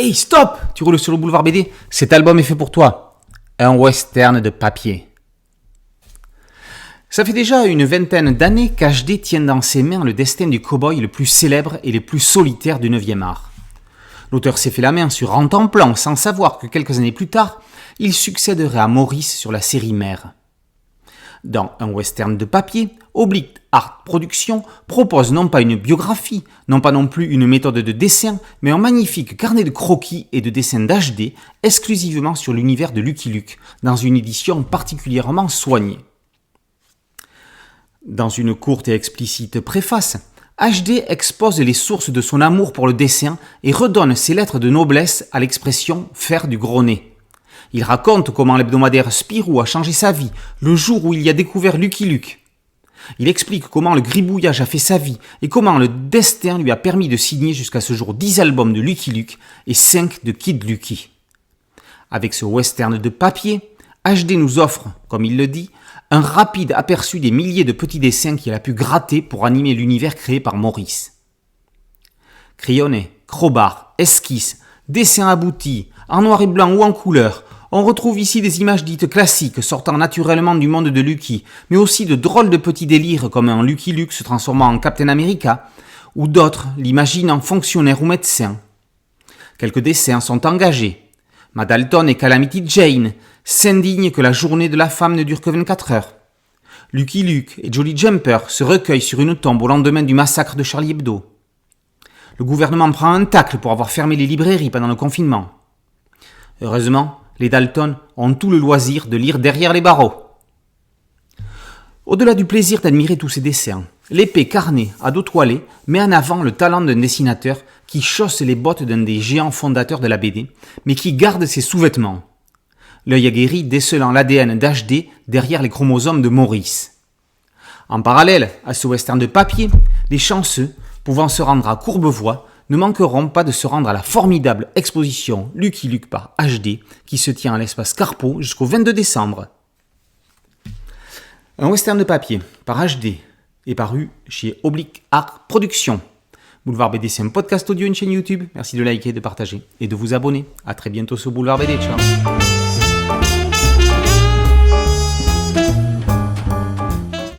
Hey, stop! Tu roules sur le boulevard BD? Cet album est fait pour toi. Un western de papier. Ça fait déjà une vingtaine d'années qu'HD tient dans ses mains le destin du cow-boy le plus célèbre et le plus solitaire du 9e art. L'auteur s'est fait la main sur Rantanplan sans savoir que quelques années plus tard, il succéderait à Maurice sur la série mère. Dans Un western de papier, Oblique Art Productions propose non pas une biographie, non pas non plus une méthode de dessin, mais un magnifique carnet de croquis et de dessins d'HD exclusivement sur l'univers de Lucky Luke, dans une édition particulièrement soignée. Dans une courte et explicite préface, HD expose les sources de son amour pour le dessin et redonne ses lettres de noblesse à l'expression « faire du gros nez ». Il raconte comment l'hebdomadaire Spirou a changé sa vie le jour où il y a découvert Lucky Luke. Il explique comment le gribouillage a fait sa vie et comment le destin lui a permis de signer jusqu'à ce jour 10 albums de Lucky Luke et 5 de Kid Lucky. Avec ce western de papier, HD nous offre, comme il le dit, un rapide aperçu des milliers de petits dessins qu'il a pu gratter pour animer l'univers créé par Maurice. Crayonnés, crowbar, esquisses, dessins aboutis, en noir et blanc ou en couleur, on retrouve ici des images dites classiques sortant naturellement du monde de Lucky, mais aussi de drôles de petits délires comme un Lucky Luke se transformant en Captain America, ou d'autres l'imaginent en fonctionnaire ou médecin. Quelques dessins sont engagés. Madalton et Calamity Jane s'indignent que la journée de la femme ne dure que 24 heures. Lucky Luke et Jolly Jumper se recueillent sur une tombe au lendemain du massacre de Charlie Hebdo. Le gouvernement prend un tacle pour avoir fermé les librairies pendant le confinement. Heureusement, les Dalton ont tout le loisir de lire derrière les barreaux. Au-delà du plaisir d'admirer tous ces dessins, l'épée carnet à dos toilé met en avant le talent d'un dessinateur qui chausse les bottes d'un des géants fondateurs de la BD, mais qui garde ses sous-vêtements. L'œil aguerri décelant l'ADN d'HD derrière les chromosomes de Maurice. En parallèle à ce western de papier, les chanceux, pouvant se rendre à Courbevoie, ne manqueront pas de se rendre à la formidable exposition Lucky Luke par HD qui se tient à l'espace Carpeau jusqu'au 22 décembre. Un western de papier par HD est paru chez Oblique Art Productions. Boulevard BD, c'est un podcast audio, une chaîne YouTube. Merci de liker, de partager et de vous abonner. A très bientôt sur Boulevard BD. Ciao.